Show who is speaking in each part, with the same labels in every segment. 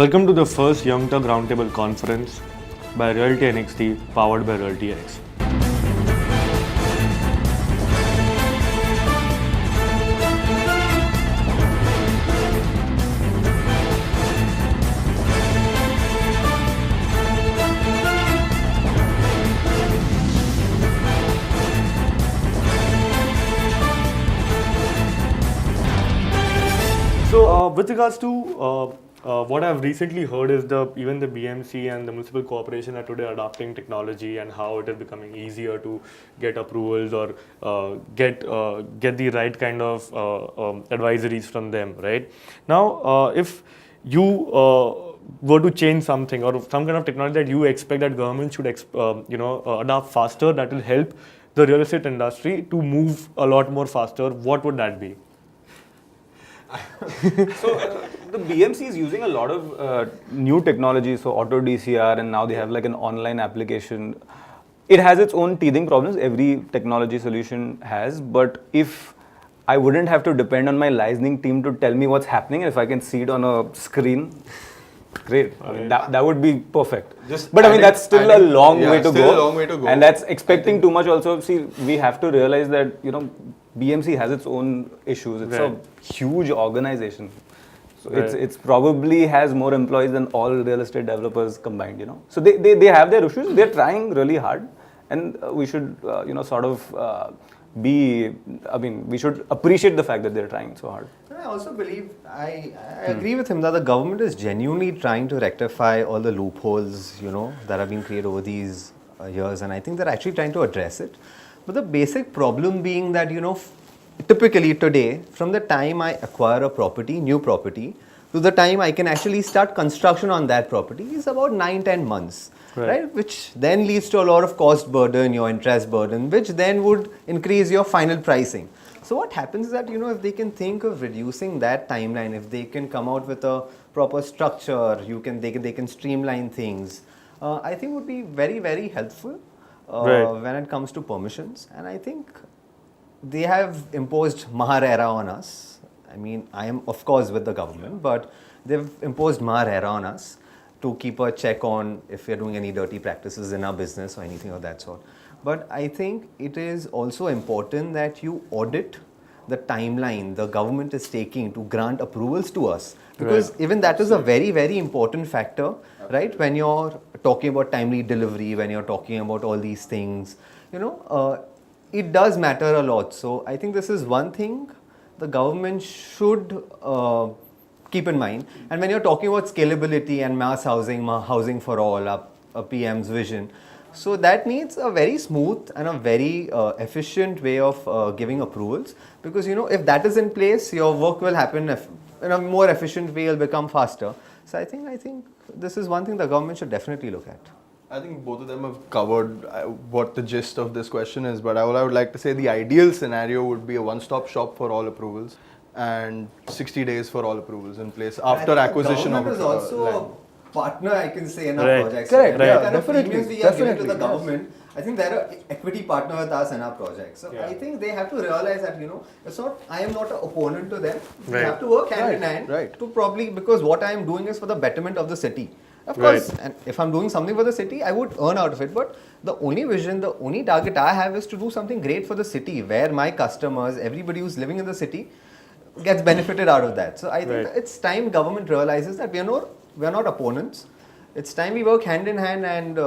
Speaker 1: Welcome to the first Young Turk roundtable conference by RealtyNXT powered by RealtyX. So, with regards to what I've recently heard is even the BMC and the municipal corporation are today adopting technology and how it is becoming easier to get approvals or get the right kind of advisories from them. Right now, if you were to change something or some kind of technology that you expect that government should adopt faster, that will help the real estate industry to move a lot more faster, what would that be?
Speaker 2: The BMC is using a lot of new technology, so auto DCR, and now they have like an online application. It has its own teething problems, every technology solution has, but if I wouldn't have to depend on my licensing team to tell me what's happening, if I can see it on a screen, great. I mean, that would be perfect. But I mean, that's still a long way to go. And that's expecting too much also. See, we have to realize that, BMC has its own issues. It's a huge organization. So it's probably has more employees than all real estate developers combined, So they have their issues. They're trying really hard. And we should, we should appreciate the fact that they're trying so hard.
Speaker 3: I also believe, I agree with him that the government is genuinely trying to rectify all the loopholes, that have been created over these years. And I think they're actually trying to address it. But the basic problem being that, typically today, from the time I acquire a property, new property, to the time I can actually start construction on that property is about 9-10 months. Right? Which then leads to a lot of cost burden, your interest burden, which then would increase your final pricing. So what happens is that, if they can think of reducing that timeline, if they can come out with a proper structure, they can streamline things, I think would be very, very helpful when it comes to permissions. And I think they have imposed RERA on us. I mean, I am of course with the government, but they've imposed RERA on us to keep a check on if we're doing any dirty practices in our business or anything of that sort. But I think it is also important that you audit the timeline the government is taking to grant approvals to us. Because even that is a very, very important factor, right? When you're talking about timely delivery, when you're talking about all these things, it does matter a lot. So I think this is one thing the government should keep in mind. And when you're talking about scalability and mass housing, housing for all, a PM's vision, so that needs a very smooth and a very efficient way of giving approvals. Because, if that is in place, your work will happen in a more efficient way, will become faster. So I think this is one thing the government should definitely look at.
Speaker 4: I think both of them have covered what the gist of this question is, but I would like to say the ideal scenario would be a one-stop shop for all approvals and 60 days for all approvals in place after acquisition of
Speaker 3: land. The government is also a partner, I can say, in our projects.
Speaker 2: Correct.
Speaker 3: The kind of premiums we are giving to the government, I think they're an equity partner with us in our projects. So I think they have to realize that, it's not, I am not an opponent to them. We have to work hand in hand to probably, because what I am doing is for the betterment of the city. Of course, and if I'm doing something for the city, I would earn out of it. But the only vision, the only target I have is to do something great for the city, where my customers, everybody who's living in the city, gets benefited out of that. So I think it's time government realizes that we are not opponents. It's time we work hand in hand and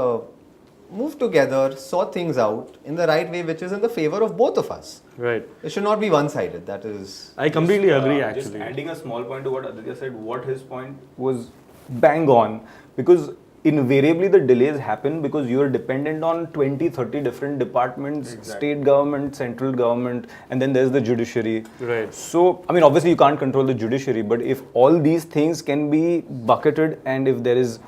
Speaker 3: move together, sort things out in the right way, which is in the favor of both of us.
Speaker 1: Right.
Speaker 3: It should not be one-sided. That is.
Speaker 1: I completely agree. Actually,
Speaker 2: just adding a small point to what Aditya said, what his point was bang on, because invariably the delays happen because you are dependent on 20-30 different departments, state government, central government, and then there's the judiciary.
Speaker 1: Right.
Speaker 2: So, I mean, obviously you can't control the judiciary, but if all these things can be bucketed and if there is,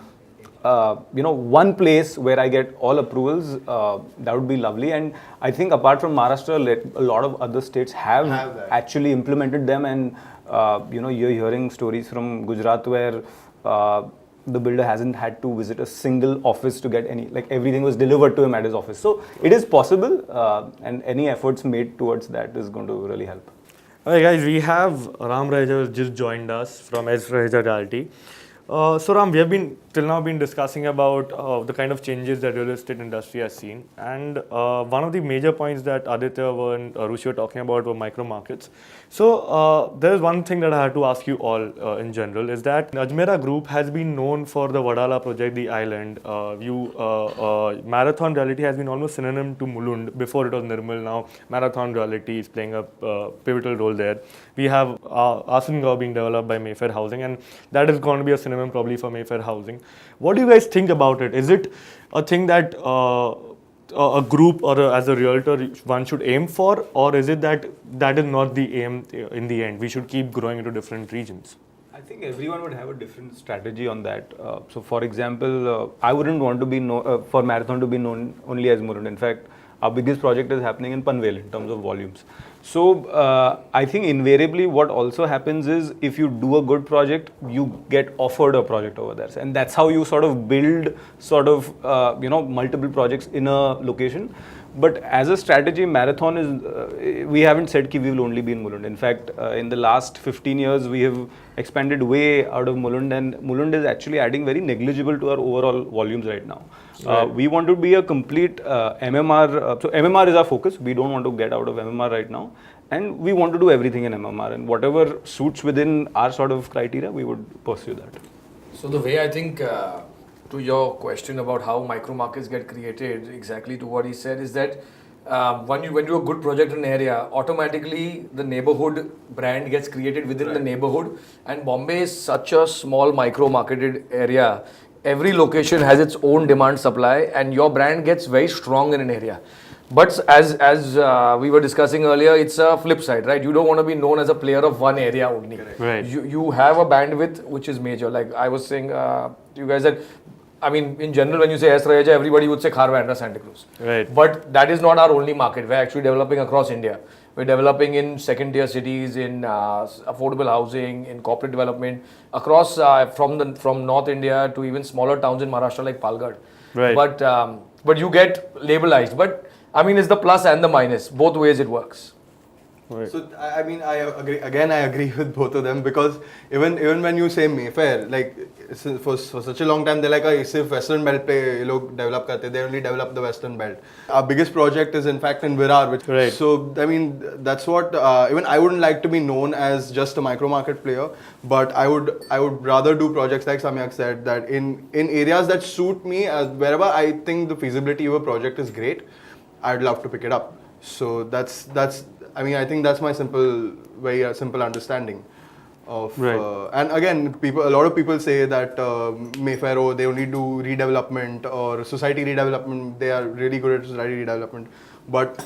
Speaker 2: one place where I get all approvals, that would be lovely. And I think apart from Maharashtra, a lot of other states have actually implemented them. And, you're hearing stories from Gujarat where the builder hasn't had to visit a single office to get everything was delivered to him at his office. So it is possible, and any efforts made towards that is going to really help.
Speaker 1: Alright guys, we have Ram Raheja just joined us from S Raheja Realty. So Ram, we have been till now been discussing about the kind of changes that real estate industry has seen, and one of the major points that Aditya and Rushi were talking about were micro markets. So there is one thing that I had to ask you all in general is that Ajmera Group has been known for the Wadala project, the island. Marathon Realty has been almost synonym to Mulund. Before it was Nirmal, now Marathon Realty is playing a pivotal role there. We have Asangao being developed by Mayfair Housing, and that is going to be a synonym probably for Mayfair Housing. What do you guys think about it? Is it a thing that a group or as a realtor one should aim for, or is it that that is not the aim in the end? We should keep growing into different regions.
Speaker 2: I think everyone would have a different strategy on that. So, for example, I wouldn't want to be for Marathon to be known only as Mulund. In fact, our biggest project is happening in Panvel in terms of volumes. So, I think invariably what also happens is if you do a good project, you get offered a project over there. And that's how you sort of build multiple projects in a location. But as a strategy, Marathon is, we haven't said we will only be in Mulund. In fact, in the last 15 years, we have expanded way out of Mulund, and Mulund is actually adding very negligible to our overall volumes right now. Right. We want to be a complete MMR. So MMR is our focus. We don't want to get out of MMR right now. And we want to do everything in MMR. And whatever suits within our sort of criteria, we would pursue that.
Speaker 5: So the way I think... to your question about how micro markets get created, exactly to what he said, is that when you do a good project in an area, automatically the neighborhood brand gets created within the neighborhood. And Bombay is such a small micro marketed area. Every location has its own demand supply, and your brand gets very strong in an area. But as we were discussing earlier, it's a flip side, right? You don't want to be known as a player of one area only.
Speaker 1: Right.
Speaker 5: You have a bandwidth which is major. Like I was saying, you guys that. I mean, in general, when you say S Raheja, everybody would say Kharwa, Santa Cruz.
Speaker 1: Right.
Speaker 5: But that is not our only market. We're actually developing across India. We're developing in second-tier cities, in affordable housing, in corporate development, across from North India to even smaller towns in Maharashtra like Palghar.
Speaker 1: Right.
Speaker 5: But you get labelized. But I mean, it's the plus and the minus. Both ways it works.
Speaker 1: Right.
Speaker 4: So I mean, I agree. Again, I agree with both of them because even when you say Mayfair, like for such a long time they're like, "Sirf Western Belt pe ye log develop karte." They only develop the Western Belt. Our biggest project is in fact in Virar, which
Speaker 1: right.
Speaker 4: So I mean, that's what even I wouldn't like to be known as just a micro market player, but I would rather do projects like Samyag said, that in areas that suit me, wherever I think the feasibility of a project is great, I'd love to pick it up. So that's. I mean, I think that's my very simple understanding of.
Speaker 1: Right.
Speaker 4: And again, a lot of people say that Mayfair, they only do redevelopment or society redevelopment. They are really good at society redevelopment. But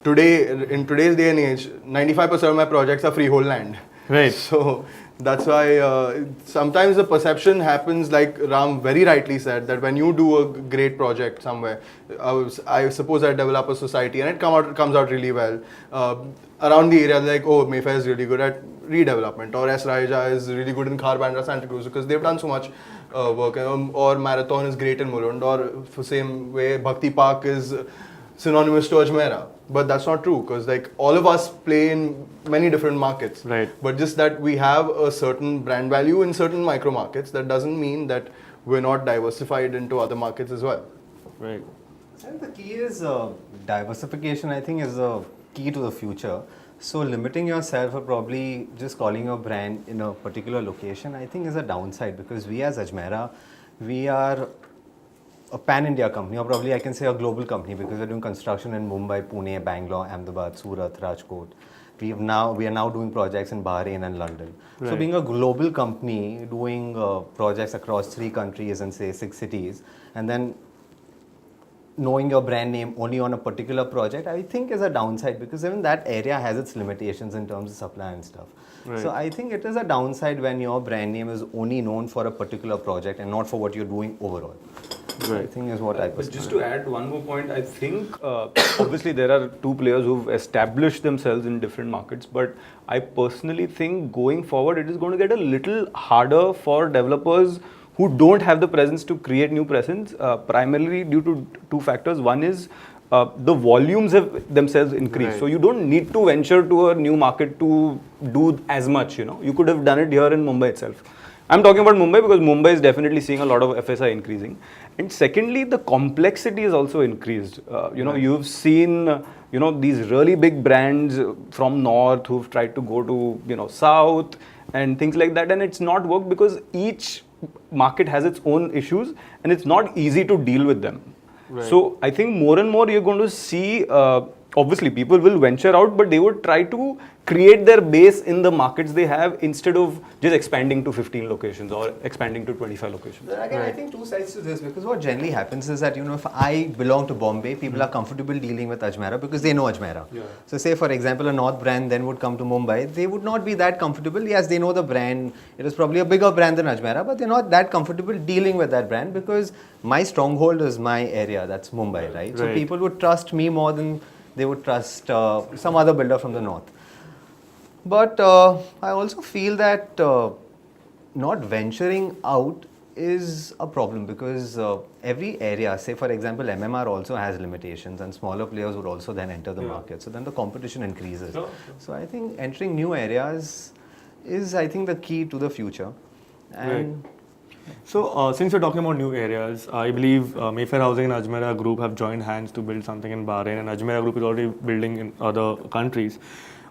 Speaker 4: in today's day and age, 95% of my projects are freehold land.
Speaker 1: Right.
Speaker 4: So that's why sometimes the perception happens, like Ram very rightly said, that when you do a great project somewhere, I suppose I develop a society and it comes out really well. Around the area, like, oh, Mayfair is really good at redevelopment, or S Raheja is really good in Kharwa, Santa Cruz, because they've done so much work, or Marathon is great in Mulund, or for same way, Bhakti Park is synonymous to Ajmera. But that's not true, because like all of us play in many different markets.
Speaker 1: Right.
Speaker 4: But just that we have a certain brand value in certain micro markets, that doesn't mean that we're not diversified into other markets as well.
Speaker 1: Right.
Speaker 3: And the key is diversification, I think, is the key to the future. So limiting yourself or probably just calling your brand in a particular location, I think is a downside, because we as Ajmera, we are a pan-India company, or probably I can say a global company, because we're doing construction in Mumbai, Pune, Bangalore, Ahmedabad, Surat, Rajkot. We are now doing projects in Bahrain and London. Right. So being a global company, doing projects across 3 countries and say 6 cities, and then knowing your brand name only on a particular project, I think is a downside, because even that area has its limitations in terms of supply and stuff. Right. So I think it is a downside when your brand name is only known for a particular project and not for what you're doing overall. Right. I think is what I
Speaker 2: But just to add one more point, I think obviously there are 2 players who've established themselves in different markets, but I personally think going forward it is going to get a little harder for developers who don't have the presence to create new presence, primarily due to 2 factors. One is the volumes have themselves increased. Right. So you don't need to venture to a new market to do as much, you could have done it here in Mumbai itself. I'm talking about Mumbai because Mumbai is definitely seeing a lot of FSI increasing. And secondly, the complexity is also increased. You've seen, these really big brands from north who've tried to go to, south and things like that. And it's not worked because each market has its own issues and it's not easy to deal with them.
Speaker 1: Right.
Speaker 2: So I think more and more you're going to see, obviously people will venture out, but they would try to create their base in the markets they have instead of just expanding to 15 locations or expanding to 25 locations.
Speaker 3: But again, I think two sides to this, because what generally happens is that, if I belong to Bombay, people are comfortable dealing with Ajmera because they know Ajmera.
Speaker 1: Yeah.
Speaker 3: So say, for example, a North brand then would come to Mumbai, they would not be that comfortable. Yes, they know the brand. It is probably a bigger brand than Ajmera, but they're not that comfortable dealing with that brand because my stronghold is my area, that's Mumbai, right? So
Speaker 1: Right.
Speaker 3: people would trust me more than they would trust some other builder from the north. But I also feel that not venturing out is a problem because every area, say for example, MMR also has limitations and smaller players would also then enter the market. So then the competition increases.
Speaker 1: Sure.
Speaker 3: So I think entering new areas is, I think, the key to the future. And
Speaker 1: So, since you're talking about new areas, I believe Mayfair Housing and Ajmera Group have joined hands to build something in Bahrain, and Ajmera Group is already building in other countries.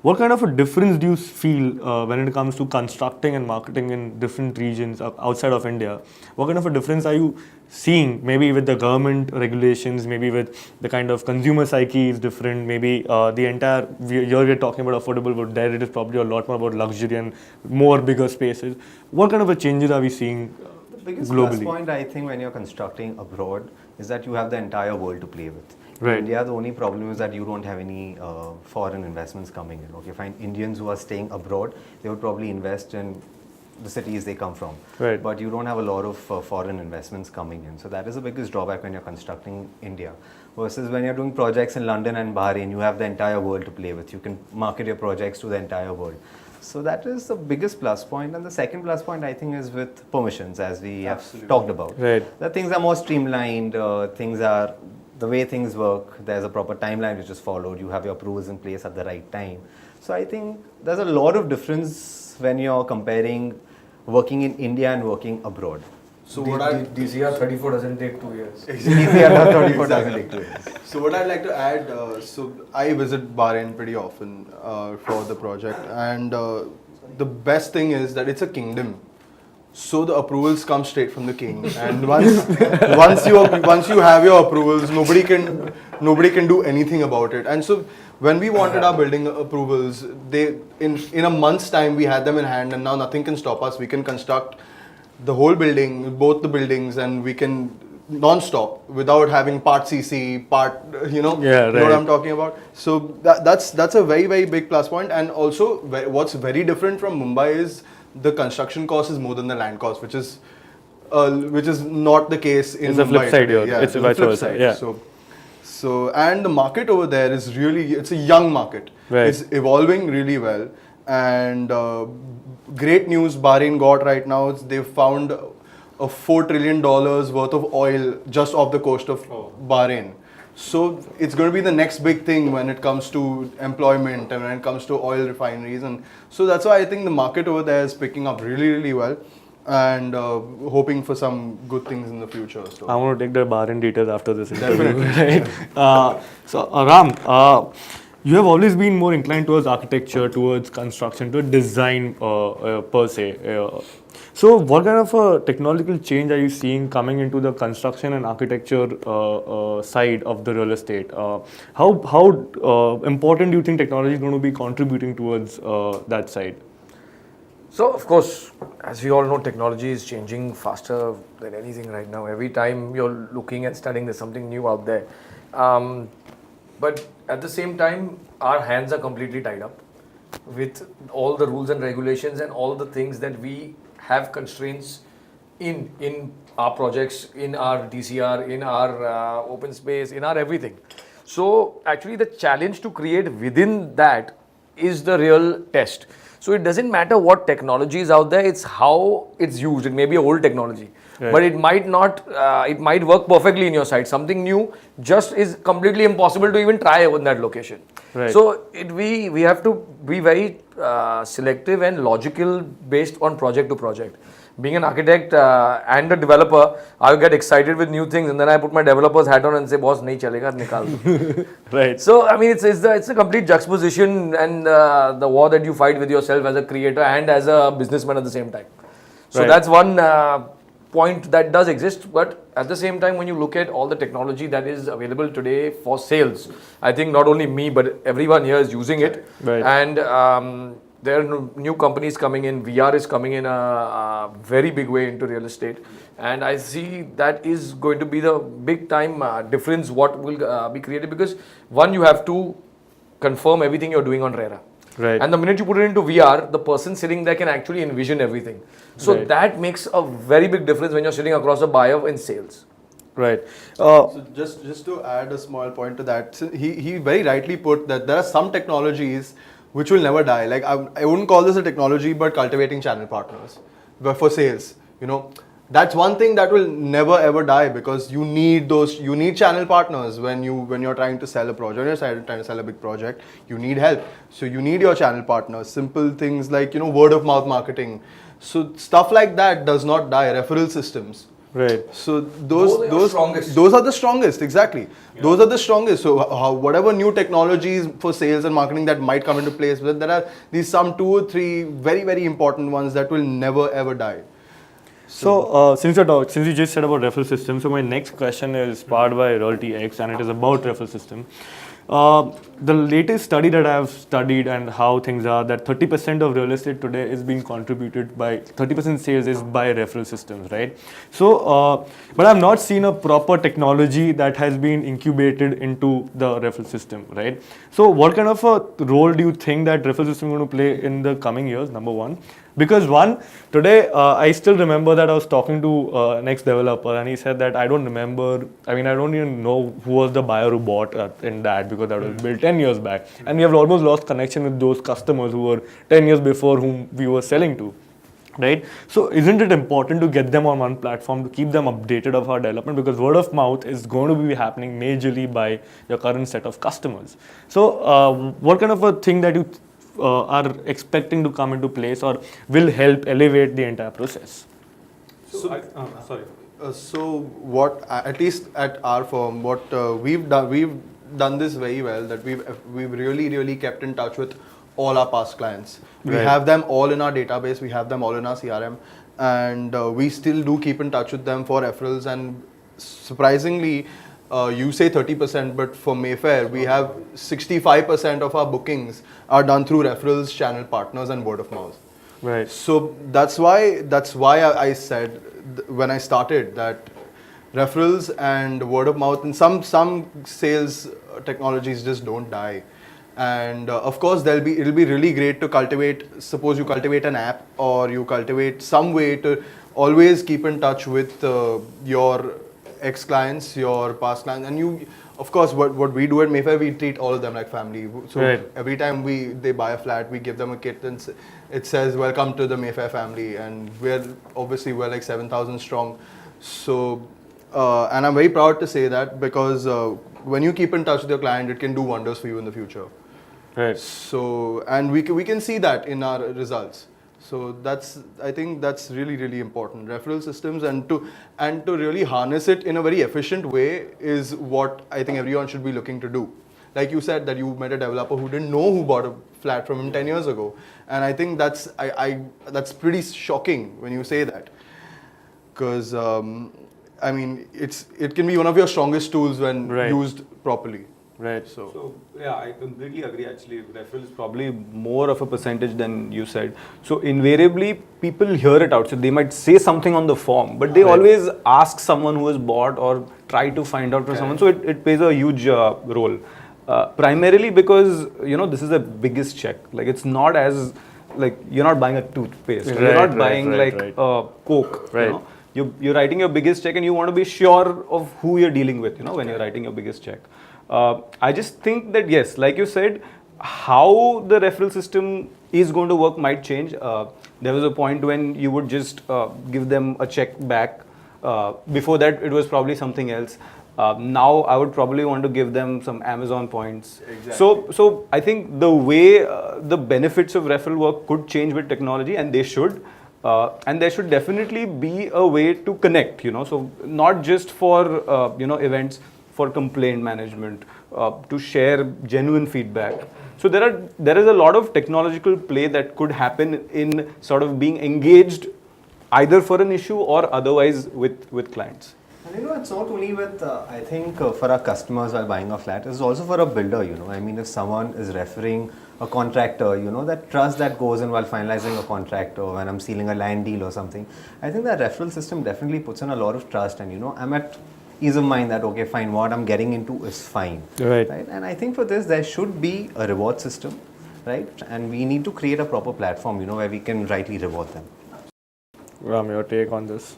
Speaker 1: What kind of a difference do you feel when it comes to constructing and marketing in different regions outside of India? What kind of a difference are you seeing? Maybe with the government regulations, maybe with the kind of consumer psyche is different, maybe the entire, here we're talking about affordable, but there it is probably a lot more about luxury and more bigger spaces. What kind of a changes are we seeing
Speaker 3: biggest
Speaker 1: globally?
Speaker 3: plus point, I think, when you're constructing abroad is that you have the entire world to play with.
Speaker 1: Right.
Speaker 3: In India, the only problem is that you don't have any foreign investments coming in. Okay, fine. Indians who are staying abroad, they would probably invest in the cities they come from.
Speaker 1: Right.
Speaker 3: But you don't have a lot of foreign investments coming in. So that is the biggest drawback when you're constructing India. Versus when you're doing projects in London and Bahrain, you have the entire world to play with. You can market your projects to the entire world. So that is the biggest plus point. And the second plus point, I think, is with permissions, as we have talked about.
Speaker 1: Right.
Speaker 3: That things are more streamlined, things are, the way things work, there's a proper timeline which is followed, you have your approvals in place at the right time. So I think there's a lot of difference when you're comparing working in India and working abroad.
Speaker 5: So DCR 34 doesn't take 2 years.
Speaker 3: DCR 34 doesn't take 2 years.
Speaker 4: So what I'd like to add, so I visit Bahrain pretty often for the project, and the best thing is that it's a kingdom. So the approvals come straight from the king, and once you have your approvals, nobody can do anything about it. And so when we wanted our building approvals, in a month's time we had them in hand, and now nothing can stop us. We can construct the whole building, both the buildings, and we can non-stop without having part CC, part
Speaker 1: Yeah,
Speaker 4: know
Speaker 1: right.
Speaker 4: what I'm talking about. So that's a very, very big plus point. And also what's very different from Mumbai is the construction cost is more than the land cost, which is not the case in
Speaker 1: It's the
Speaker 4: Mumbai
Speaker 1: flip side
Speaker 4: today.
Speaker 1: here.
Speaker 4: Yeah,
Speaker 1: It's
Speaker 4: the
Speaker 1: vice
Speaker 4: flip
Speaker 1: versa,
Speaker 4: side.
Speaker 1: yeah.
Speaker 4: So and the market over there is really, it's a young market.
Speaker 1: Right.
Speaker 4: It's evolving really well. And great news Bahrain got right now is they've found a $4 trillion worth of oil just off the coast of Bahrain. So it's going to be the next big thing when it comes to employment and when it comes to oil refineries. And so that's why I think the market over there is picking up really, really well, and hoping for some good things in the future. So
Speaker 1: I want to take the Bahrain details after this interview. Right? So, Ram, you have always been more inclined towards architecture, towards construction, to design per se. So, what kind of a technological change are you seeing coming into the construction and architecture side of the real estate? How important do you think technology is going to be contributing towards that side?
Speaker 5: So, of course, as we all know, technology is changing faster than anything right now. Every time you're looking and studying, there's something new out there. But at the same time, our hands are completely tied up with all the rules and regulations and all the things that we have constraints in our projects, in our DCR, in our open space, in our everything. So actually the challenge to create within that is the real test. So it doesn't matter what technology is out there, it's how it's used. It may be old technology,
Speaker 1: right,
Speaker 5: but it might not, it might work perfectly in your site. Something new just is completely impossible to even try on that location.
Speaker 1: Right.
Speaker 5: So we have to be very selective and logical based on project to project. being an architect and a developer, I get excited with new things, and then I put my developer's hat on and say, "Boss, nahi chalega, nikal do."
Speaker 1: Right.
Speaker 5: So I mean, it's a complete juxtaposition and the war that you fight with yourself as a creator and as a businessman at the same time. So
Speaker 1: Right.
Speaker 5: that's one point that does exist. But at the same time, when you look at all the technology that is available today for sales, I think not only me but everyone here is using it.
Speaker 1: Right.
Speaker 5: And there are new companies coming in. VR is coming in a very big way into real estate, and I see that is going to be the big time difference. What will be created, because one, you have to confirm everything you're doing on RERA.
Speaker 1: Right.
Speaker 5: And the minute you put it into VR, the person sitting there can actually envision everything. So
Speaker 1: Right.
Speaker 5: that makes a very big difference when you're sitting across a buyer in sales.
Speaker 1: Right.
Speaker 4: So just to add a small point to that, so he very rightly put that there are some technologies which will never die. Like I wouldn't call this a technology, but cultivating channel partners for sales. That's one thing that will never ever die, because you need channel partners when you're trying to sell a project, when you're trying to sell a big project, you need help. So you need your channel partners. Simple things like word of mouth marketing. So stuff like that does not die. Referral systems.
Speaker 1: Right.
Speaker 4: So
Speaker 5: Those are your strongest.
Speaker 4: those are the strongest, exactly. Those are the strongest. So whatever new technologies for sales and marketing that might come into place, but there are these some 2 or 3 very, very important ones that will never ever die.
Speaker 1: So, since you just said about referral system, so my next question is powered by RealtyX, and it is about referral system. The latest study that I have studied and how things are, that 30% of real estate today is being contributed by 30% sales is by referral systems, right? So, but I've not seen a proper technology that has been incubated into the referral system, right? So, what kind of a role do you think that referral system is going to play in the coming years? Number one. Because one, today I still remember that I was talking to an ex-developer, and he said that I don't even know who was the buyer who bought in that, because that was built 10 years back. And we have almost lost connection with those customers who were 10 years before whom we were selling to. Right? So isn't it important to get them on one platform to keep them updated of our development, because word of mouth is going to be happening majorly by your current set of customers. So what kind of a thing that you are expecting to come into place or will help elevate the entire process?
Speaker 4: So what, at least at our firm, what we've done this very well, that we've really kept in touch with all our past clients. We
Speaker 1: Right.
Speaker 4: have them all in our database, we have them all in our CRM, and we still do keep in touch with them for referrals. And surprisingly, you say 30%, but for Mayfair, we have 65% of our bookings are done through referrals, channel partners, and word of mouth.
Speaker 1: Right.
Speaker 4: So that's why I said when I started that referrals and word of mouth and some sales technologies just don't die. And of course, it'll be really great to cultivate. Suppose you cultivate an app, or you cultivate some way to always keep in touch with your ex-clients, your past clients, and you, of course, what we do at Mayfair, we treat all of them like family. So
Speaker 1: Right.
Speaker 4: every time they buy a flat, we give them a kit and it says, "Welcome to the Mayfair family." And we're like 7,000 strong. So, and I'm very proud to say that, because when you keep in touch with your client, it can do wonders for you in the future.
Speaker 1: Right.
Speaker 4: So, and we can see that in our results. So I think that's really important. Referral systems and to really harness it in a very efficient way is what I think everyone should be looking to do. Like you said, that you met a developer who didn't know who bought a flat from him 10 years ago, and I think that's pretty shocking when you say that, because I mean it can be one of your strongest tools when
Speaker 1: Right.
Speaker 4: used properly.
Speaker 1: Right.
Speaker 2: So yeah, I completely agree. Actually, referral is probably more of a percentage than you said. So invariably, people hear it out. So they might say something on the form, but they always ask someone who has bought or try to find out from someone. So it plays a huge role. Primarily because this is the biggest check. Like it's not as like you're not buying a toothpaste. You're not buying a Coke.
Speaker 1: Right.
Speaker 2: You're writing your biggest check, and you want to be sure of who you're dealing with. When you're writing your biggest check. I just think that yes, like you said, how the referral system is going to work might change. There was a point when you would just give them a check back. Before that, it was probably something else. Now I would probably want to give them some Amazon points.
Speaker 4: Exactly.
Speaker 2: So I think the way the benefits of referral work could change with technology, and they should. And there should definitely be a way to connect, so not just for, events, for complaint management, to share genuine feedback. So there is a lot of technological play that could happen in sort of being engaged either for an issue or otherwise with clients.
Speaker 3: And it's not only with, I think, for our customers while buying a flat, it's also for a builder, I mean, if someone is referring a contractor, that trust that goes in while finalizing a contract or when I'm sealing a land deal or something, I think that referral system definitely puts in a lot of trust and, I'm at ease of mind that, okay, fine, what I'm getting into is fine.
Speaker 1: Right.
Speaker 3: And I think for this, there should be a reward system, right? And we need to create a proper platform, where we can rightly reward them.
Speaker 1: Ram, your take on this?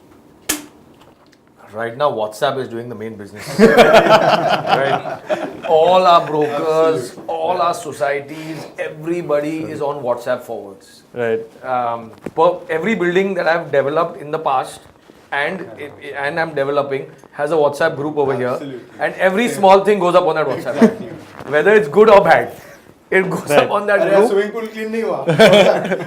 Speaker 5: Right now, WhatsApp is doing the main business. Right? All our brokers, all our societies, everybody is on WhatsApp forwards.
Speaker 1: Right.
Speaker 5: Every building that I've developed in the past and I'm developing has a WhatsApp group over here, and every small thing goes up on that WhatsApp group, whether it's good or bad. It goes up on that group.
Speaker 4: Swimming pool clean nahi hua.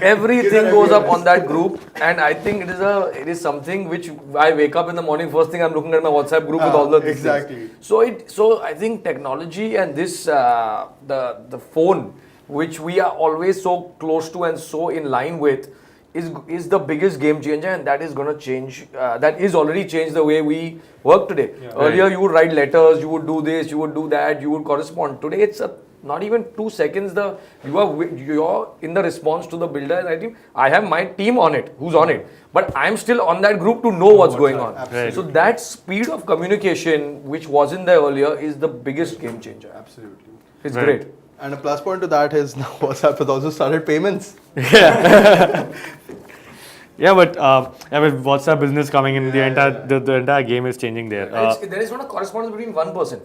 Speaker 5: Everything goes up on that group, and I think it is something which I wake up in the morning. First thing I'm looking at my WhatsApp group with all the things.
Speaker 4: Exactly.
Speaker 5: So I think technology and this the phone, which we are always so close to and so in line with, is the biggest game changer, and that is going to change. That is already changed the way we work today. Yeah. Earlier, you would write letters, you would do this, you would do that, you would correspond. Today, it's not even 2 seconds. You're in the response to the builder. I have my team on it, who's on it, but I'm still on that group to know what's going on.
Speaker 1: Right.
Speaker 5: So that speed of communication, which wasn't there earlier, is the biggest game changer.
Speaker 4: Absolutely.
Speaker 5: It's
Speaker 1: Right.
Speaker 5: great.
Speaker 4: And a plus point to that is now WhatsApp has also started payments.
Speaker 1: Yeah, but with WhatsApp business coming in, the entire game is changing there.
Speaker 5: There is not a correspondence between one person.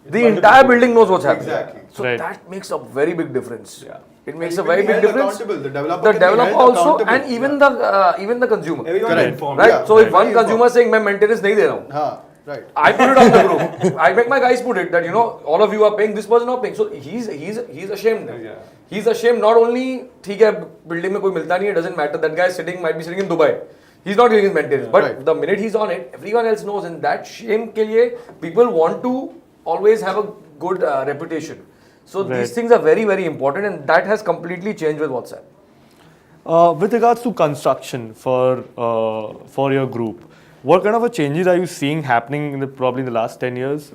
Speaker 5: The entire building knows what's happening.
Speaker 4: Exactly.
Speaker 5: So
Speaker 1: Right.
Speaker 5: that makes a very big difference.
Speaker 2: Yeah.
Speaker 5: It makes
Speaker 4: You
Speaker 5: a
Speaker 4: can
Speaker 5: very
Speaker 4: be
Speaker 5: big
Speaker 4: held
Speaker 5: difference.
Speaker 4: accountable. The developer
Speaker 5: The
Speaker 4: can be held
Speaker 5: developer also,
Speaker 4: accountable.
Speaker 5: and even the consumer.
Speaker 2: Everyone
Speaker 4: Correct.
Speaker 2: informed.
Speaker 5: Right.
Speaker 4: Yeah.
Speaker 5: So if
Speaker 4: Right.
Speaker 5: one
Speaker 4: Very
Speaker 5: consumer saying, "मैं maintenance नहीं दे रहा हूँ,"
Speaker 4: Haan, right.
Speaker 5: I put it on the group. I make my guys put it that all of you are paying, this person not paying. So he's ashamed.
Speaker 2: Yeah.
Speaker 5: He's ashamed. Not only ठीक है building में कोई मिलता नहीं है, doesn't matter. That guy might be sitting in Dubai. He's not giving his maintenance. But
Speaker 4: Right.
Speaker 5: the minute he's on it, everyone else knows, and that shame के लिए people want to always have a good reputation. So
Speaker 1: Right.
Speaker 5: these things are very, very important, and that has completely changed with WhatsApp.
Speaker 1: With regards to construction for your group, what kind of a changes are you seeing happening in probably in the last 10 years,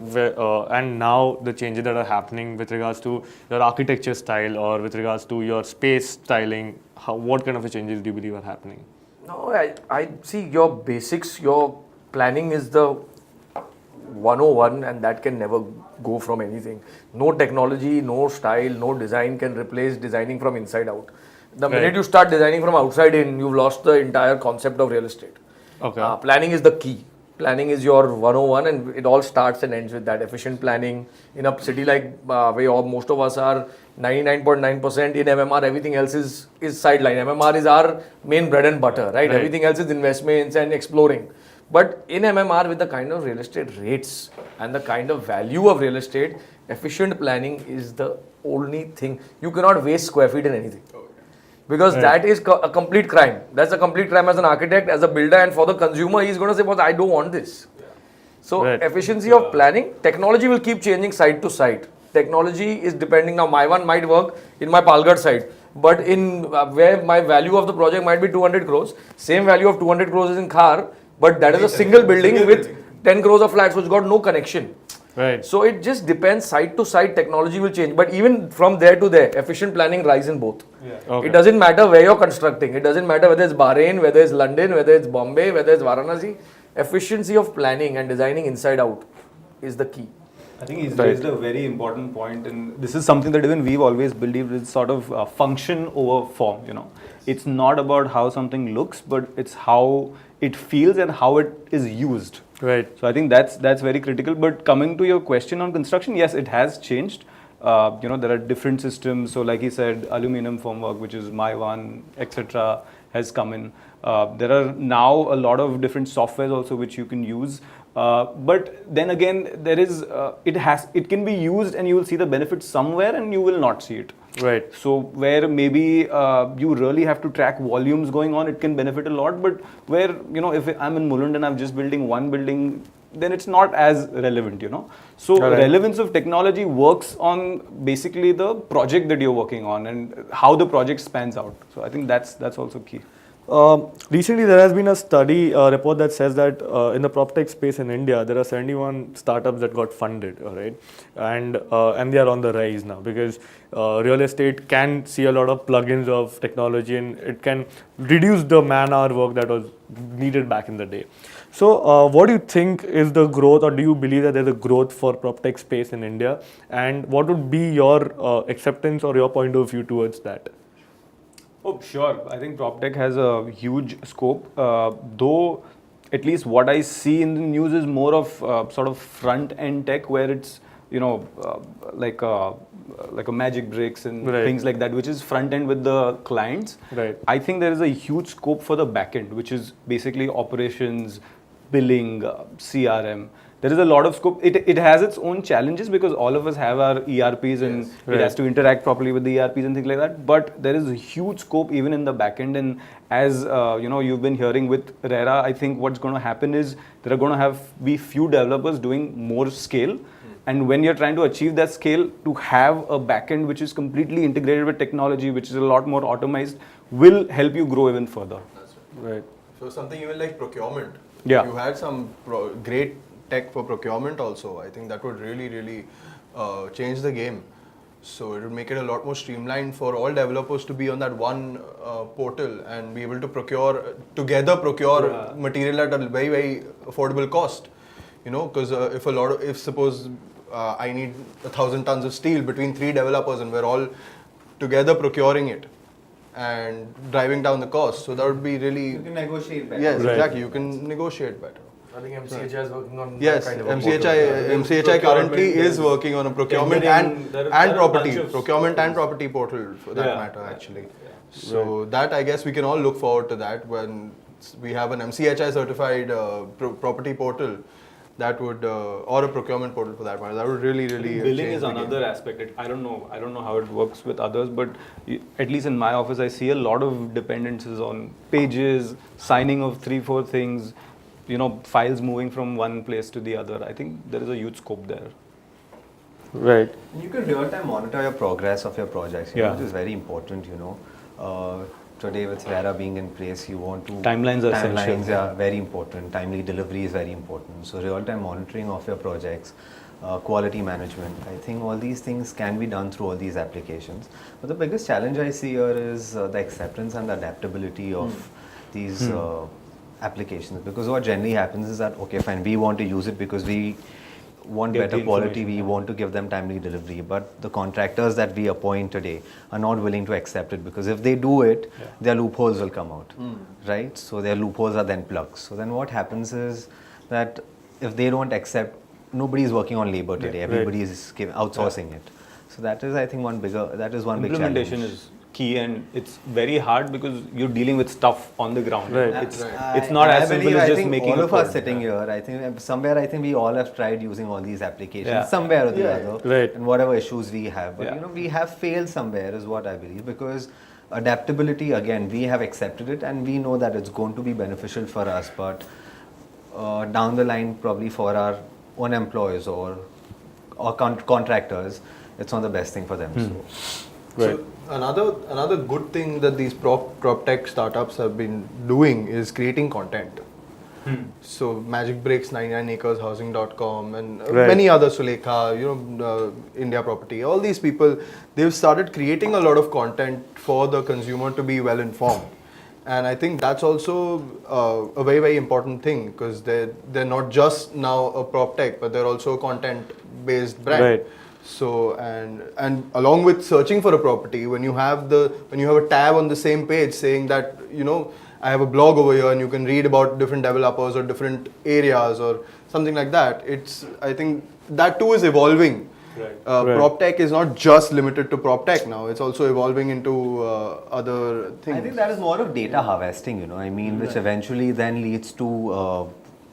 Speaker 1: and now the changes that are happening with regards to your architecture style or with regards to your space styling? What kind of a changes do you believe are happening?
Speaker 5: No, I see your basics, your planning is the 101, and that can never go from anything. No technology, no style, no design can replace designing from inside out. The minute you start designing from outside in, you've lost the entire concept of real estate.
Speaker 1: Okay.
Speaker 5: Planning is the key. Planning is your 101, and it all starts and ends with that. Efficient planning in a city like where most of us are, 99.9% in MMR, everything else is sideline. MMR is our main bread and butter, right? Everything else is investments and exploring. But in MMR, with the kind of real estate rates and the kind of value of real estate, efficient planning is the only thing. You cannot waste square feet in anything. Because that is a complete crime. That's a complete crime as an architect, as a builder, and for the consumer, he's going to say, "Boss, I don't want this." So efficiency of planning, technology will keep changing side to side. Technology is depending now. My one might work in my Palghat side, but in where my value of the project might be 200 crores, same value of 200 crores is in Khar, but that is a single building with 10 crores of flats which got no connection.
Speaker 1: Right.
Speaker 5: So it just depends, side to side, technology will change. But even from there to there, efficient planning rise in both.
Speaker 1: Okay.
Speaker 5: It doesn't matter where you're constructing. It doesn't matter whether it's Bahrain, whether it's London, whether it's Bombay, whether it's Varanasi. Efficiency of planning and designing inside out is the key.
Speaker 2: I think he's raised a very important point, and this is something that even we've always believed is sort of function over form. It's not about how something looks, but it's how it feels and how it is used.
Speaker 1: Right.
Speaker 2: So I think that's very critical. But coming to your question on construction, yes, it has changed. There are different systems. So like he said, aluminum formwork, which is my one, etc., has come in. There are now a lot of different softwares also which you can use. But then again, there is it can be used, and you will see the benefits somewhere, and you will not see it.
Speaker 1: Right.
Speaker 2: So where maybe you really have to track volumes going on, it can benefit a lot. But where, if I'm in Mulund and I'm just building one building, then it's not as relevant, So
Speaker 1: Alright.
Speaker 2: relevance of technology works on basically the project that you're working on and how the project spans out. So I think that's also key.
Speaker 1: Recently, there has been a study report that says that in the PropTech space in India, there are 71 startups that got funded, right? And they are on the rise now because real estate can see a lot of plugins of technology and it can reduce the man-hour work that was needed back in the day. So, what do you think is the growth, or do you believe that there's a growth for PropTech space in India? And what would be your acceptance or your point of view towards that?
Speaker 2: Oh, sure. I think PropTech has a huge scope, though at least what I see in the news is more of sort of front-end tech where it's, like a Magic Bricks and
Speaker 1: Right.
Speaker 2: things like that, which is front-end with the clients.
Speaker 1: Right.
Speaker 2: I think there is a huge scope for the back-end, which is basically operations, billing, CRM. There is a lot of scope. It has its own challenges because all of us have our ERPs and
Speaker 1: Right.
Speaker 2: it has to interact properly with the ERPs and things like that. But there is a huge scope even in the back end. And as you've been hearing with RERA, I think what's going to happen is there are going to be few developers doing more scale. And when you're trying to achieve that scale, to have a backend which is completely integrated with technology, which is a lot more automized, will help you grow even further.
Speaker 4: That's
Speaker 1: Right.
Speaker 4: So something even like procurement.
Speaker 2: Yeah.
Speaker 4: You had some great tech for procurement also. I think that would really, really change the game. So it would make it a lot more streamlined for all developers to be on that one portal and be able to procure material at a very, very affordable cost. Because if suppose I need 1,000 tons of steel between 3 developers and we're all together procuring it and driving down the cost, so that would be really.
Speaker 3: You can negotiate better.
Speaker 4: Yes,
Speaker 1: Right.
Speaker 4: exactly. You can negotiate better.
Speaker 5: I think MCHI is working on
Speaker 4: Yes,
Speaker 5: that kind of a
Speaker 4: MCHI currently is working on a procurement and property portal for that matter actually. So that I guess we can all look forward to that when we have an MCHI certified property portal. That would or a procurement portal for that matter. That would really
Speaker 2: Billing
Speaker 4: change
Speaker 2: is
Speaker 4: the
Speaker 2: another
Speaker 4: game.
Speaker 2: aspect. I don't know how it works with others, but at least in my office, I see a lot of dependencies on pages, signing of 3-4 things, files moving from one place to the other. I think there is a huge scope there.
Speaker 1: Right.
Speaker 3: You can real-time monitor your progress of your projects,
Speaker 1: Yeah.
Speaker 3: which is very important, Today with RERA being in place, you want to...
Speaker 2: Timelines are essential.
Speaker 3: Timelines are very important. Timely delivery is very important. So real-time monitoring of your projects, quality management, I think all these things can be done through all these applications. But the biggest challenge I see here is the acceptance and the adaptability of these applications. Because what generally happens is that, okay, fine, we want to use it because we want
Speaker 2: Get
Speaker 3: better
Speaker 2: the
Speaker 3: quality,
Speaker 2: information,
Speaker 3: we want to give them timely delivery, but the contractors that we appoint today are not willing to accept it because if they do it, their loopholes will come out, right? So their loopholes are then plugged. So then what happens is that if they don't accept, nobody is working on labor today, everybody is outsourcing it. So that is, I think, one big challenge.
Speaker 2: Implementation is key, and it's very hard because you're dealing with stuff on the ground.
Speaker 1: Right.
Speaker 2: It's not as simple as just making
Speaker 3: all
Speaker 2: a
Speaker 3: of us
Speaker 2: code.
Speaker 3: sitting here, I think we all have tried using all these applications
Speaker 2: Yeah.
Speaker 3: somewhere or the other,
Speaker 1: Right.
Speaker 3: and whatever issues we have. But
Speaker 2: Yeah.
Speaker 3: we have failed somewhere, is what I believe, because adaptability, again, we have accepted it and we know that it's going to be beneficial for us, but down the line, probably for our own employees or contractors, it's not the best thing for them.
Speaker 1: Right.
Speaker 4: So another good thing that these prop tech startups have been doing is creating content. So Magic Bricks, 99acreshousing.com and
Speaker 1: Right.
Speaker 4: many others, Sulekha, India Property, all these people, they've started creating a lot of content for the consumer to be well informed. And I think that's also a very, very important thing because they're not just now a prop tech, but they're also a content-based brand.
Speaker 1: Right.
Speaker 4: So and along with searching for a property, when you have a tab on the same page saying that I have a blog over here and you can read about different developers or different areas or something like that. I think that too is evolving.
Speaker 1: Right.
Speaker 4: Prop tech is not just limited to prop tech now. It's also evolving into other things.
Speaker 3: I think that is more of data harvesting, which eventually then leads to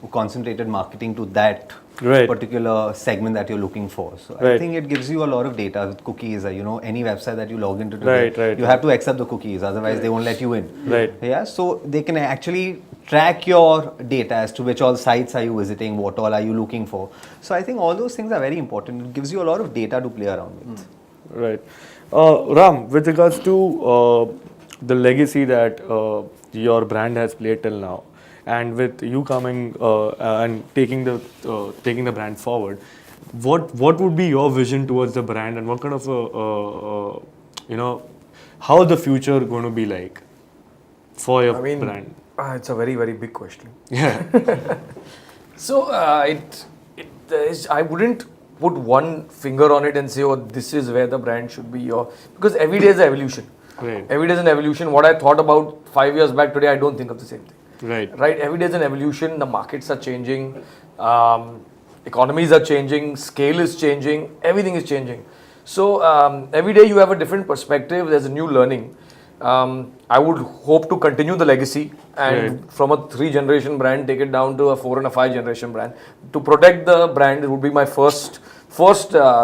Speaker 3: concentrated marketing to that
Speaker 1: Right.
Speaker 3: particular segment that you're looking for. So I
Speaker 1: Right.
Speaker 3: think it gives you a lot of data with cookies. Any website that you log into today,
Speaker 1: Right.
Speaker 3: you have to accept the cookies, otherwise they won't let you in.
Speaker 1: Right.
Speaker 3: Yeah, so they can actually track your data as to which all sites are you visiting, what all are you looking for. So I think all those things are very important. It gives you a lot of data to play around with.
Speaker 1: Right. Ram, with regards to the legacy that your brand has played till now, and with you coming and taking the brand forward, what would be your vision towards the brand, and what kind of how the future going to be like for your brand?
Speaker 5: It's a very, very big question.
Speaker 1: Yeah.
Speaker 5: So I wouldn't put one finger on it and say, oh, this is where the brand should be. Because every day is an evolution.
Speaker 1: Right.
Speaker 5: Every day is an evolution. What I thought about 5 years back today, I don't think of the same thing.
Speaker 1: Right.
Speaker 5: Right. Every day is an evolution. The markets are changing. Economies are changing. Scale is changing. Everything is changing. So every day you have a different perspective. There's a new learning. I would hope to continue the legacy and from a 3-generation brand take it down to a 4 and a 5-generation brand. To protect the brand, it would be my first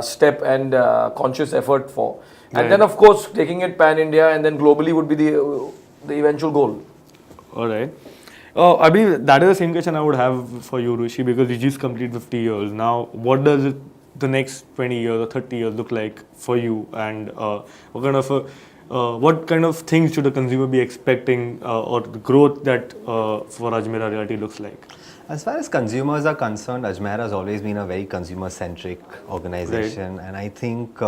Speaker 5: step and conscious effort for. And then of course taking it pan-India and then globally would be the eventual goal.
Speaker 1: All right. I believe that is the same question I would have for you, Rushi, because you just complete 50 years. Now, what does the next 20 years or 30 years look like for you, and what kind of things should a consumer be expecting, or the growth that for Ajmera Realty looks like?
Speaker 3: As far as consumers are concerned, Ajmera has always been a very consumer-centric organization, and I think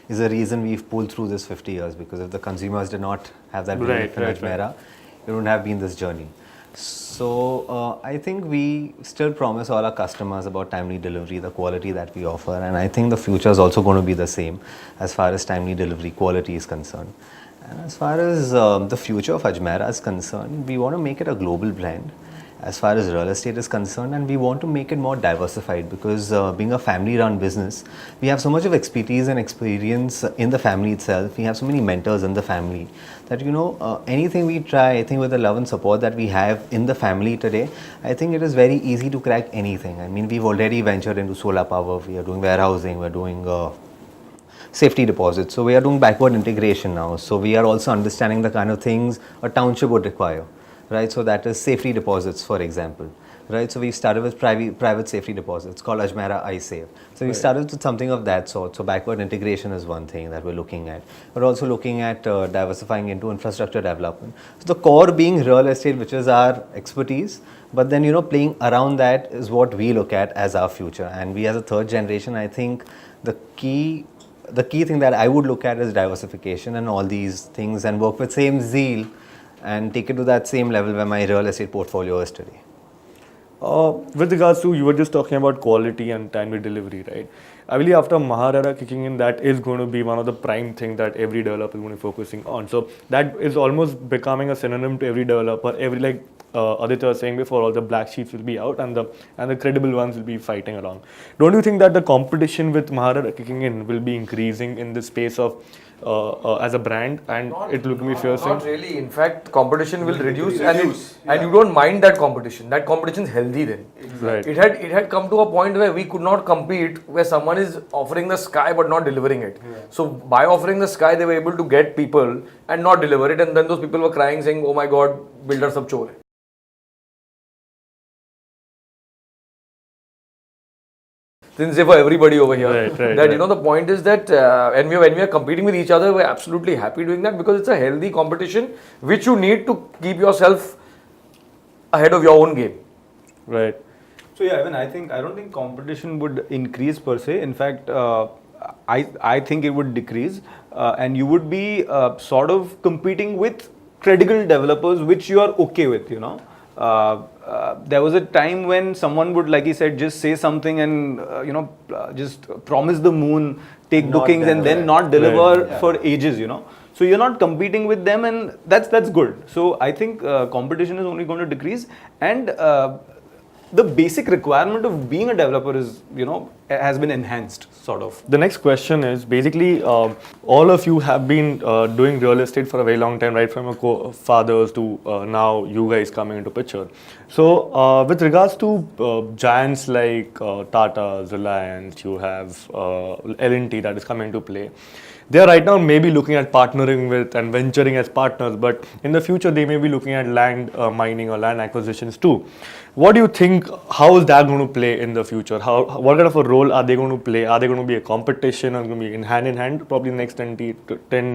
Speaker 3: is the reason we've pulled through this 50 years, because if the consumers did not have that belief in Ajmera, it wouldn't have been this journey. So I think we still promise all our customers about timely delivery, the quality that we offer, and I think the future is also going to be the same as far as timely delivery quality is concerned. And as far as the future of Ajmera is concerned, we want to make it a global brand as far as real estate is concerned, and we want to make it more diversified, because being a family-run business, we have so much of expertise and experience in the family itself. We have so many mentors in the family that anything we try, I think with the love and support that we have in the family today, I think it is very easy to crack anything. I mean, we've already ventured into solar power, we are doing warehousing, we're doing safety deposits, so we are doing backward integration now. So we are also understanding the kind of things a township would require. Right, so that is safety deposits, for example. Right, so we started with private safety deposits called Ajmera iSave. So we started with something of that sort. So backward integration is one thing that we're looking at. We're also looking at diversifying into infrastructure development. So the core being real estate, which is our expertise, but then playing around that is what we look at as our future. And we as a 3rd generation, I think the key thing that I would look at is diversification and all these things, and work with same zeal and take it to that same level where my real estate portfolio is today.
Speaker 1: With regards to, you were just talking about quality and timely delivery, right? I believe after RERA kicking in, that is going to be one of the prime things that every developer is going to be focusing on. So that is almost becoming a synonym to every developer. Like Aditya was saying before, all the black sheets will be out and the credible ones will be fighting along. Don't you think that the competition with RERA kicking in will be increasing in the space of as a brand, and it will be fierce?
Speaker 5: Not really. In fact, competition will reduce, and you don't mind that competition. That competition is healthy then.
Speaker 1: Right.
Speaker 5: It had come to a point where we could not compete, where someone is offering the sky but not delivering it. Yeah. So by offering the sky, they were able to get people and not deliver it, and then those people were crying, saying, "Oh my God, builders sab chore hai." Sincere for everybody over here.
Speaker 1: Right,
Speaker 5: The point is that when we are competing with each other, we're absolutely happy doing that, because it's a healthy competition which you need to keep yourself ahead of your own game.
Speaker 1: Right.
Speaker 2: So yeah, even I don't think competition would increase per se. In fact, I think it would decrease, and you would be sort of competing with credible developers, which you are okay with. There was a time when someone would, like he said, just say something and just promise the moon, take not bookings, and then not deliver for ages. So you're not competing with them, and that's good. So I think competition is only going to decrease, and the basic requirement of being a developer is, has been enhanced, sort of.
Speaker 1: The next question is basically all of you have been doing real estate for a very long time, right from your fathers to now you guys coming into picture. So with regards to giants like Tata, Reliance, you have L&T that is coming into play. They are right now maybe looking at partnering with and venturing as partners, but in the future they may be looking at land mining or land acquisitions too. What do you think? How is that going to play in the future? What kind of a role are they going to play? Are they going to be a competition or going to be in hand, probably next 10,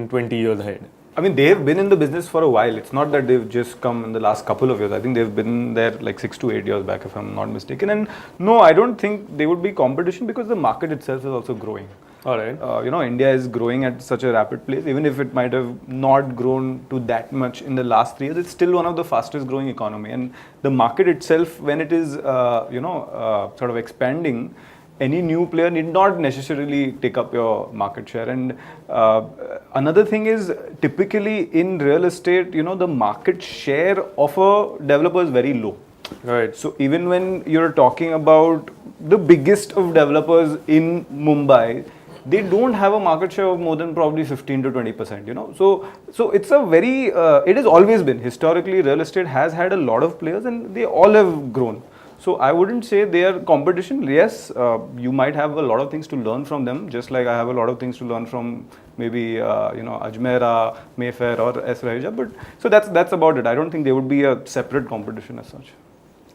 Speaker 1: 20 years ahead?
Speaker 2: I mean, they've been in the business for a while. It's not that they've just come in the last couple of years. I think they've been there like 6 to 8 years back, if I'm not mistaken. And no, I don't think they would be competition because the market itself is also growing.
Speaker 1: All right.
Speaker 2: India is growing at such a rapid pace. Even if it might have not grown to that much in the last 3 years, it's still one of the fastest growing economy. And the market itself, when it is, sort of expanding, any new player need not necessarily take up your market share. And another thing is, typically in real estate, the market share of a developer is very low.
Speaker 1: Right.
Speaker 2: So even when you're talking about the biggest of developers in Mumbai, they don't have a market share of more than probably 15 to 20%, So it's a very, it has always been, historically, real estate has had a lot of players and they all have grown. So I wouldn't say they are competition. Yes, you might have a lot of things to learn from them, just like I have a lot of things to learn from maybe, Ajmera, Mayfair or S Raheja. But so that's about it. I don't think they would be a separate competition as such.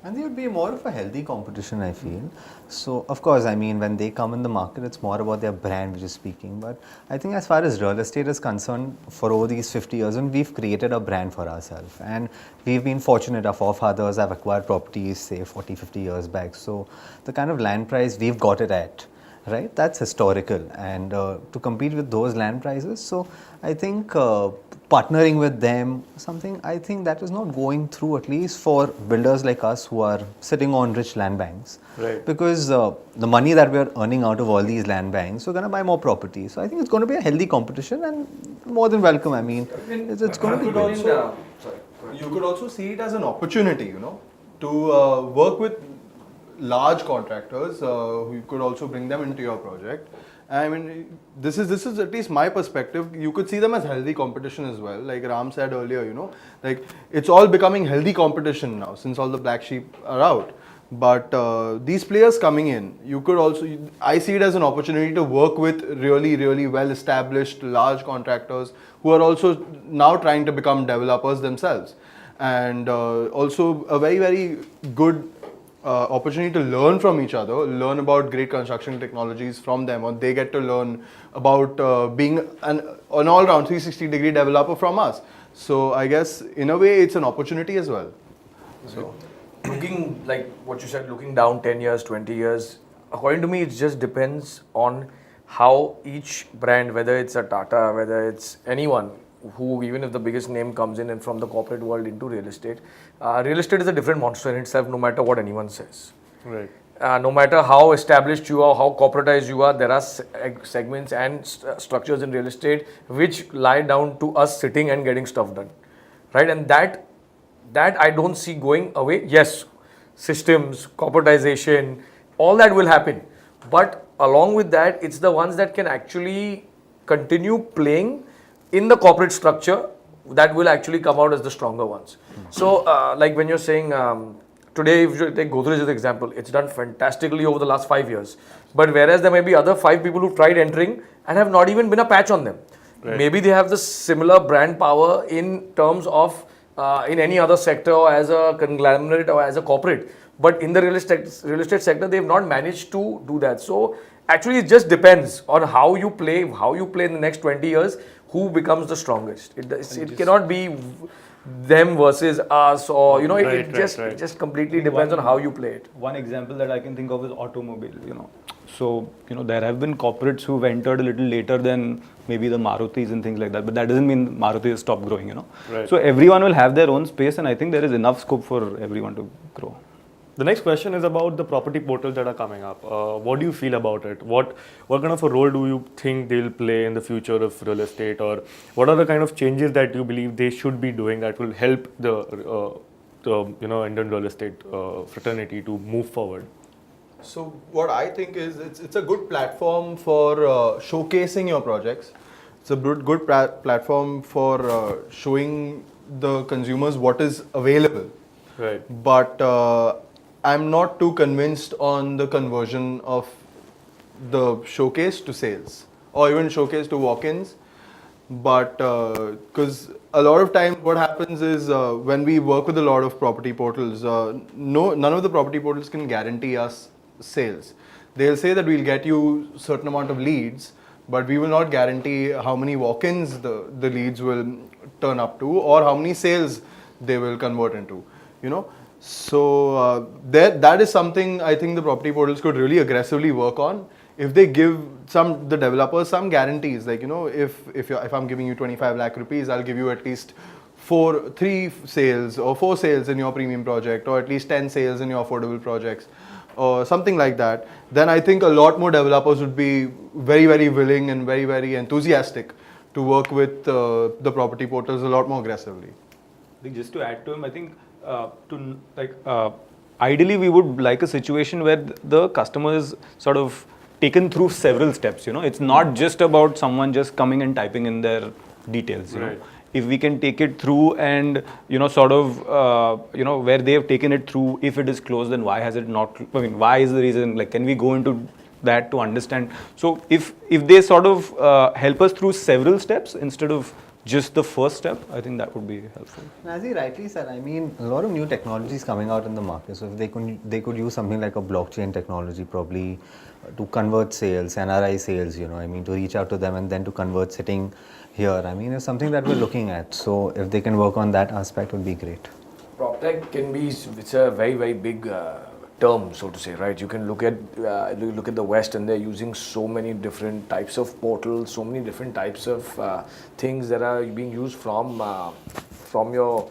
Speaker 3: And they would be more of a healthy competition, I feel. So, of course, I mean, when they come in the market, it's more about their brand, which is speaking. But I think as far as real estate is concerned, for over these 50 years, and we've created a brand for ourselves. And we've been fortunate, our forefathers have acquired properties, say, 40, 50 years back. So, the kind of land price we've got it at, right, that's historical. And to compete with those land prices, so I think partnering with them, something I think that is not going through, at least for builders like us who are sitting on rich land banks.
Speaker 1: Right.
Speaker 3: Because the money that we are earning out of all these land banks, we're going to buy more property. So I think it's going to be a healthy competition and more than welcome. I mean, it's going to be good.
Speaker 4: You could also see it as an opportunity, to work with large contractors who could also bring them into your project. I mean, this is at least my perspective. You could see them as healthy competition as well. Like Ram said earlier, like it's all becoming healthy competition now since all the black sheep are out. But these players coming in, you could also, I see it as an opportunity to work with really, really well-established large contractors who are also now trying to become developers themselves. And also a very, very good opportunity to learn from each other, learn about great construction technologies from them, or they get to learn about being an all-round 360-degree developer from us. So I guess in a way it's an opportunity as well. So
Speaker 5: looking like what you said, looking down 10 years, 20 years, according to me, it just depends on how each brand, whether it's a Tata, whether it's anyone, who even if the biggest name comes in and from the corporate world into real estate is a different monster in itself, no matter what anyone says.
Speaker 1: Right.
Speaker 5: No matter how established you are, how corporatized you are, there are segments and structures in real estate which lie down to us sitting and getting stuff done, right? And that I don't see going away. Yes, systems, corporatization, all that will happen, but along with that, it's the ones that can actually continue playing in the corporate structure that will actually come out as the stronger ones. So like when you're saying today, if you take Godrej as an example, it's done fantastically over the last 5 years. But whereas there may be other 5 people who tried entering and have not even been a patch on them. Right. Maybe they have the similar brand power in terms of in any other sector or as a conglomerate or as a corporate. But in the real estate sector, they've not managed to do that. So actually, it just depends on how you play in the next 20 years, who becomes the strongest. It cannot be them versus us, or it just completely depends on how you play it.
Speaker 2: One example that I can think of is automobile. So there have been corporates who've entered a little later than maybe the Marutis and things like that, but that doesn't mean Maruti has stopped growing.
Speaker 1: Right.
Speaker 2: So everyone will have their own space, and I think there is enough scope for everyone to grow.
Speaker 1: The next question is about the property portals that are coming up. What do you feel about it? What kind of a role do you think they'll play in the future of real estate, or what are the kind of changes that you believe they should be doing that will help the the Indian real estate fraternity to move forward?
Speaker 4: So what I think is it's a good platform for showcasing your projects. It's a good platform for showing the consumers what is available.
Speaker 1: Right.
Speaker 4: But I'm not too convinced on the conversion of the showcase to sales or even showcase to walk-ins. But because a lot of times what happens is when we work with a lot of property portals, none of the property portals can guarantee us sales. They'll say that we'll get you certain amount of leads, but we will not guarantee how many walk-ins the leads will turn up to or how many sales they will convert into, So that is something I think the property portals could really aggressively work on. If they give the developers some guarantees, like if I'm giving you 25 lakh rupees, I'll give you at least 3 sales or 4 sales in your premium project, or at least 10 sales in your affordable projects, or something like that. Then I think a lot more developers would be very, very willing and very, very enthusiastic to work with the property portals a lot more aggressively.
Speaker 2: I think just to add to him, I think ideally we would like a situation where the customer is sort of taken through several steps. It's not just about someone just coming and typing in their details.
Speaker 1: Right.
Speaker 2: If we can take it through and where they have taken it through, if it is closed, then why has it not? I mean, why is the reason? Like, can we go into that to understand? So if they sort of help us through several steps instead of just the first step, I think that would be helpful.
Speaker 3: As he rightly said, I mean, a lot of new technologies coming out in the market. So if they could use something like a blockchain technology probably to convert sales, NRI sales, to reach out to them and then to convert sitting here. I mean, it's something that we're looking at. So if they can work on that aspect, would be great.
Speaker 5: PropTech it's a very, very big term, so to say, right? You can look at the West, and they're using so many different types of portals, so many different types of things that are being used from your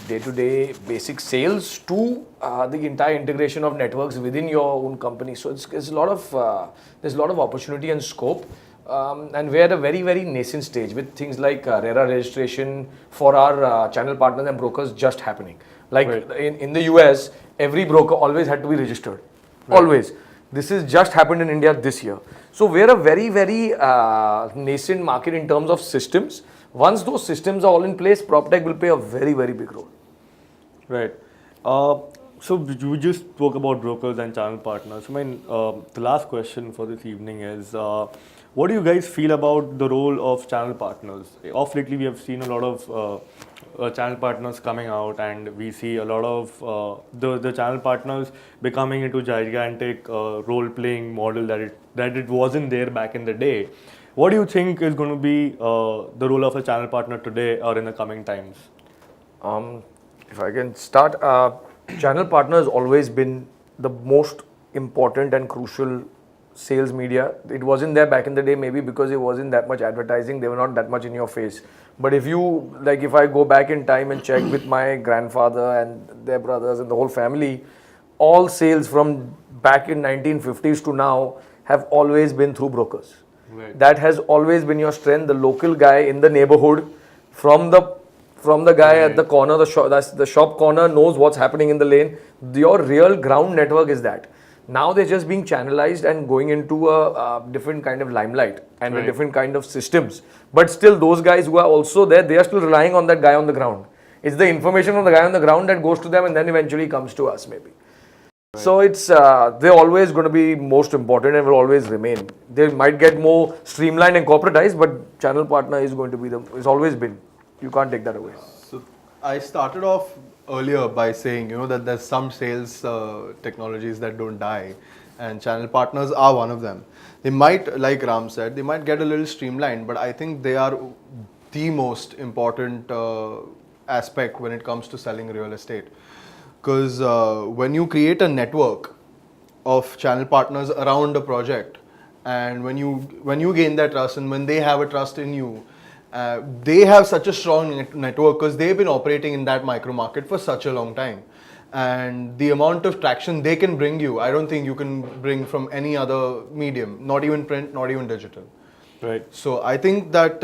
Speaker 5: day-to-day basic sales to the entire integration of networks within your own company. So there's a lot of opportunity and scope. And we're at a very, very nascent stage with things like RERA registration for our channel partners and brokers just happening. Like in the US, every broker always had to be registered. Right. Always. This has just happened in India this year. So we're a very, very nascent market in terms of systems. Once those systems are all in place, PropTech will play a very, very big role.
Speaker 1: Right. So we just spoke about brokers and channel partners. I mean, the last question for this evening is, what do you guys feel about the role of channel partners? Of lately, we have seen a lot of channel partners coming out, and we see a lot of the channel partners becoming into gigantic role-playing model that it wasn't there back in the day. What do you think is going to be the role of a channel partner today or in the coming times?
Speaker 5: If I can start, channel partner has always been the most important and crucial sales media. It wasn't there back in the day, maybe because it wasn't that much advertising. They were not that much in your face. But if I go back in time and check with my grandfather and their brothers and the whole family, all sales from back in 1950s to now have always been through brokers. Right. That has always been your strength. The local guy in the neighborhood, from the guy at the corner, the shop corner knows what's happening in the lane. Your real ground network is that. Now they're just being channelized and going into a different kind of limelight and a different kind of systems. But still, those guys who are also there, they are still relying on that guy on the ground. It's the information from the guy on the ground that goes to them and then eventually comes to us, maybe. Right. So they're always going to be most important and will always remain. They might get more streamlined and corporatized, but channel partner is going to be it's always been. You can't take that away.
Speaker 4: So I started off earlier by saying, that there's some sales technologies that don't die, and channel partners are one of them. They might, like Ram said, they might get a little streamlined, but I think they are the most important aspect when it comes to selling real estate. Because when you create a network of channel partners around a project, and when you gain that trust and when they have a trust in you, they have such a strong network because they've been operating in that micro market for such a long time. And the amount of traction they can bring you, I don't think you can bring from any other medium, not even print, not even digital.
Speaker 1: Right.
Speaker 4: So I think that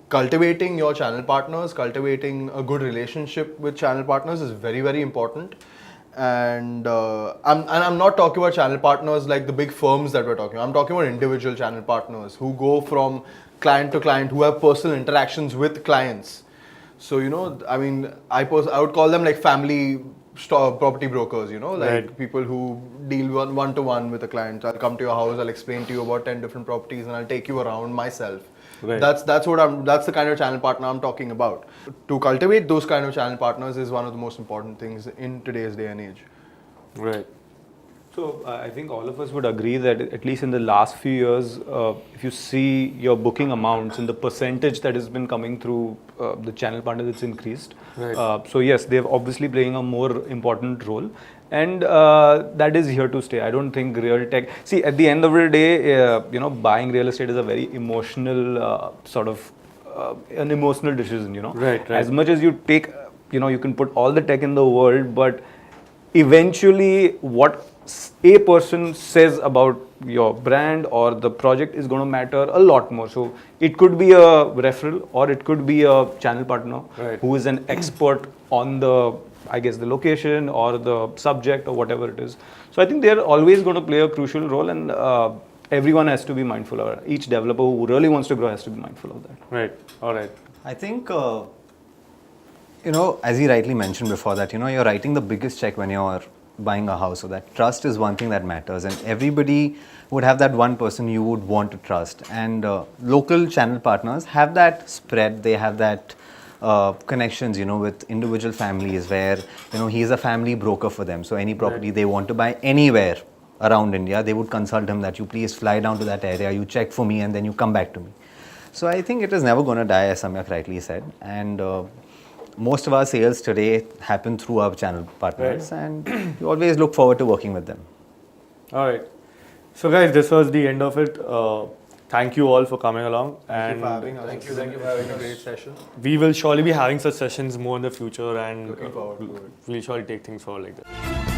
Speaker 4: cultivating your channel partners, cultivating a good relationship with channel partners is very, very important. And I'm not talking about channel partners like the big firms that we're talking about. I'm talking about individual channel partners who go from client to client, who have personal interactions with clients. So, you know, I mean, I would call them like family property brokers, you know, like
Speaker 1: Right.
Speaker 4: people who deal one to one with a client. I'll come to your house, I'll explain to you about 10 different properties, and I'll take you around myself.
Speaker 1: Right.
Speaker 4: That's the kind of channel partner I'm talking about. To cultivate those kind of channel partners is one of the most important things in today's day and age.
Speaker 1: Right.
Speaker 2: So I think all of us would agree that at least in the last few years, if you see your booking amounts and the percentage that has been coming through the channel partners, it's increased.
Speaker 1: Right.
Speaker 2: So yes, they're obviously playing a more important role, and that is here to stay. I don't think RealtyX. See, at the end of the day, you know, buying real estate is a very emotional sort of an emotional decision. You know,
Speaker 1: Right.
Speaker 2: as much as you take, you know, you can put all the tech in the world, but eventually what a person says about your brand or the project is going to matter a lot more. So it could be a referral or it could be a channel partner
Speaker 1: Right.
Speaker 2: who is an expert on the, I guess, the location or the subject or whatever it is. So I think they're always going to play a crucial role, and everyone has to be mindful of it. Each developer who really wants to grow has to be mindful of that.
Speaker 1: Right. All right.
Speaker 3: I think, you know, as you rightly mentioned before that, you know, you're writing the biggest check when you're buying a house. So that trust is one thing that matters, and everybody would have that one person you would want to trust. And local channel partners have that spread. They have that connections, you know, with individual families where, you know, he's a family broker for them. So any property they want to buy anywhere around India, they would consult him that you please fly down to that area, you check for me, and then you come back to me. So I think it is never going to die, as Samyag rightly said. And most of our sales today happen through our channel partners, and we always look forward to working with them.
Speaker 1: All right. So guys, this was the end of it. Thank you all for coming along,
Speaker 4: Thank you for
Speaker 1: and
Speaker 4: having us.
Speaker 5: Thank you for
Speaker 4: It's
Speaker 5: having
Speaker 4: been a
Speaker 5: us.
Speaker 4: great session.
Speaker 1: we will surely be having such sessions more in the future, and
Speaker 4: Looking forward to it.
Speaker 1: we'll surely take things forward like that.